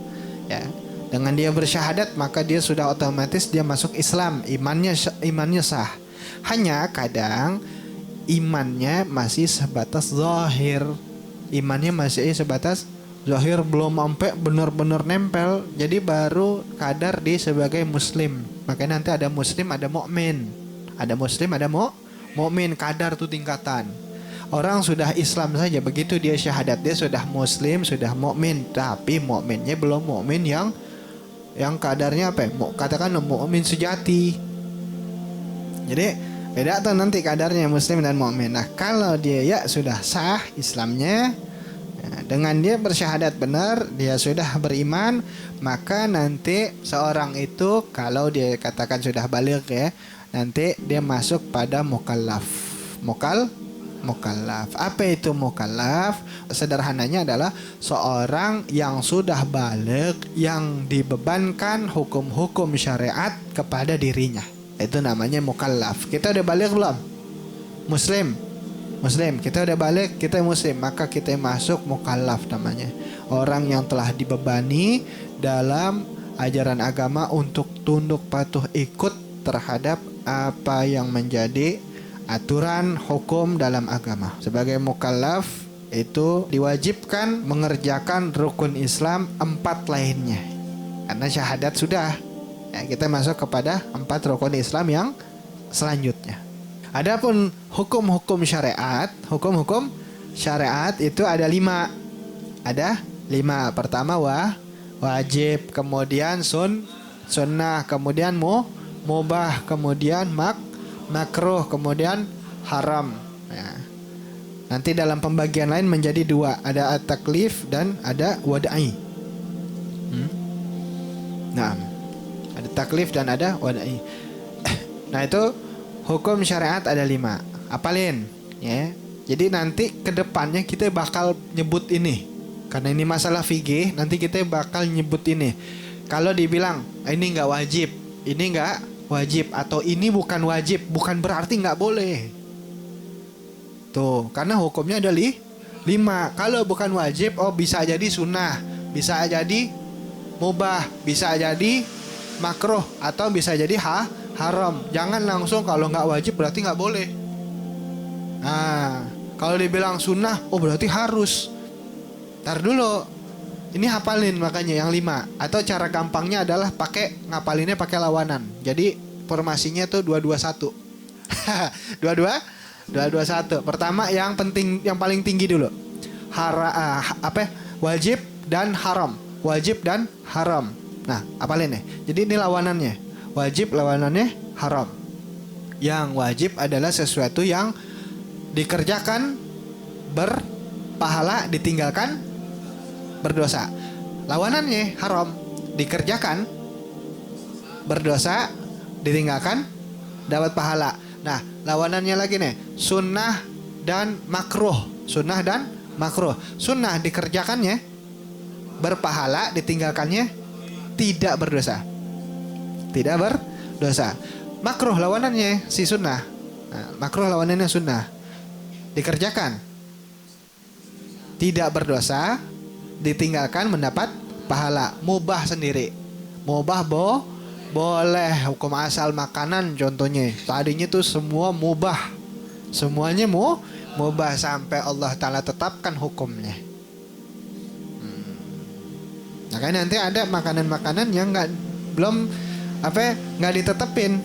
dengan dia bersyahadat, maka dia sudah otomatis dia masuk Islam, imannya sah. Hanya kadang imannya masih sebatas zahir. Imannya masih sebatas zahir, belum sampai benar-benar nempel. Jadi baru kadar di sebagai muslim. Makanya nanti ada muslim, ada mukmin. Ada muslim, ada mukmin. Kadar tuh tingkatan. Orang sudah Islam saja, begitu dia syahadat, dia sudah muslim, sudah mukmin. Tapi mukminnya belum mukmin yang kadarnya katakan mukmin sejati. Jadi beda tuh nanti kadarnya muslim dan mukmin. Nah, kalau dia sudah sah Islamnya, dengan dia bersyahadat benar, dia sudah beriman, maka nanti seorang itu kalau dia katakan sudah baligh nanti dia masuk pada mukallaf. Mukallaf. Apa itu mukallaf? Sederhananya adalah seorang yang sudah baligh, yang dibebankan hukum-hukum syariat kepada dirinya. Itu namanya mukallaf. Kita udah balik belum? Muslim. Kita udah balik, kita muslim, maka kita masuk mukallaf namanya. Orang yang telah dibebani dalam ajaran agama untuk tunduk patuh ikut terhadap apa yang menjadi aturan hukum dalam agama. Sebagai mukallaf itu diwajibkan mengerjakan rukun Islam 4 lainnya. Karena syahadat sudah, kita masuk kepada 4 rukun Islam yang selanjutnya. Adapun hukum-hukum syariat itu ada 5. Ada 5. Pertama wajib, kemudian sunnah, kemudian mubah, kemudian makruh, kemudian haram. Nanti dalam pembagian lain menjadi dua, ada at-taklif dan ada wad'i. Nah, ada taklif dan ada wad'i. Nah itu hukum syariat ada 5. Apalin ya. Jadi nanti kedepannya kita bakal nyebut ini. Karena ini masalah fikih, nanti kita bakal nyebut ini. Kalau dibilang ini nggak wajib, ini nggak wajib, atau ini bukan wajib, bukan berarti nggak boleh. Tuh, karena hukumnya ada 5. Kalau bukan wajib, oh bisa jadi sunnah, bisa jadi mubah, bisa jadi makruh, atau bisa jadi haram. Jangan langsung kalau nggak wajib berarti nggak boleh. Nah, kalau dibilang sunnah, oh berarti harus. Ntar dulu, ini hafalin makanya yang 5. Atau cara gampangnya adalah ngapalinnya pakai lawanan. Jadi formasinya tuh 221. 221. Pertama yang penting, yang paling tinggi dulu. Wajib dan haram. Wajib dan haram. Nah, hafalin ya. Jadi ini lawanannya. Wajib lawanannya haram. Yang wajib adalah sesuatu yang dikerjakan berpahala, ditinggalkan berdosa. Lawanannya haram, dikerjakan berdosa, ditinggalkan dapat pahala. Nah, lawanannya lagi nih, sunnah dan makruh. Sunnah dan makruh. Sunnah dikerjakannya berpahala, ditinggalkannya tidak berdosa. Tidak berdosa. Makruh lawanannya si sunnah. Nah, makruh lawanannya sunnah. Dikerjakan tidak berdosa, ditinggalkan mendapat pahala. Mubah sendiri. Mubah boleh. Hukum asal makanan contohnya. Tadinya tuh semua mubah. Semuanya mubah sampai Allah Ta'ala tetapkan hukumnya. Makanya nanti ada makanan-makanan yang nggak ditetepin.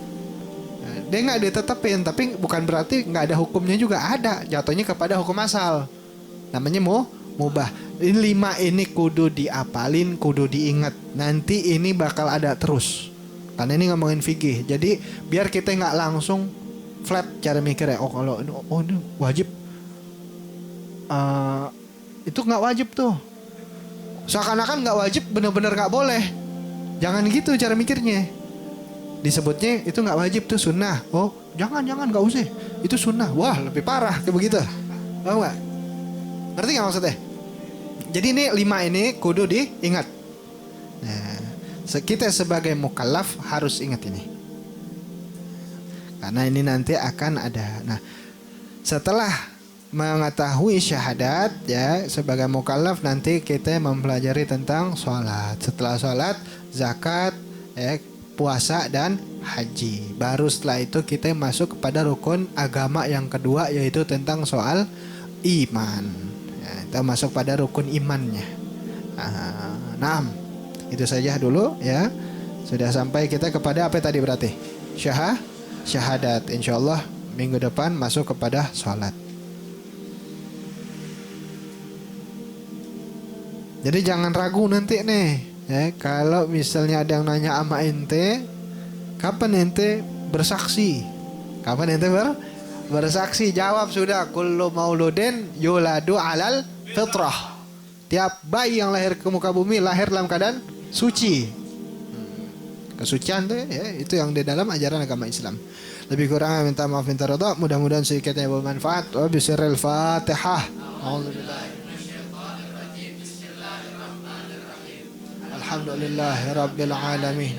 Dia nggak ditetepin, tapi bukan berarti nggak ada hukumnya juga, ada. Jatuhnya kepada hukum asal. Namanya mubah. Ini 5 ini kudu diapalin, kudu diingat. Nanti ini bakal ada terus. Karena ini ngomongin fikih. Jadi biar kita nggak langsung flat cara mikirnya. Oh kalau ini wajib. Itu nggak wajib tuh. Seakan-akan nggak wajib, bener-bener nggak boleh. Jangan gitu cara mikirnya. Disebutnya itu nggak wajib tuh sunnah. Oh jangan nggak usah. Itu sunnah. Wah lebih parah kayak begitu. Tahu nggak? Ngerti nggak maksudnya? Jadi ini 5 ini kudu diingat. Nah, kita sebagai mukallaf harus ingat ini. Karena ini nanti akan ada. Nah, setelah mengetahui syahadat ya sebagai mukallaf, nanti kita mempelajari tentang sholat. Setelah sholat, zakat, ya, puasa dan haji. Baru setelah itu kita masuk kepada rukun agama yang kedua, yaitu tentang soal iman. Ya, kita masuk pada rukun imannya. Nah, itu saja dulu ya. Sudah sampai kita kepada apa tadi berarti? Syahadat. Insyaallah minggu depan masuk kepada sholat. Jadi jangan ragu nanti nih. Ya, kalau misalnya ada yang nanya sama ente, kapan ente bersaksi? Kapan ente bersaksi? Jawab sudah, kullu mauludin yuladu alal fitrah. Tiap bayi yang lahir ke muka bumi lahir dalam keadaan suci. Kesucian tuh ya, itu yang di dalam ajaran agama Islam. Lebih kurang minta maaf minta redha, mudah-mudahan sedikitnya bermanfaat. Wa bisirril Fatihah. Alhamdulillahirabbil alamin.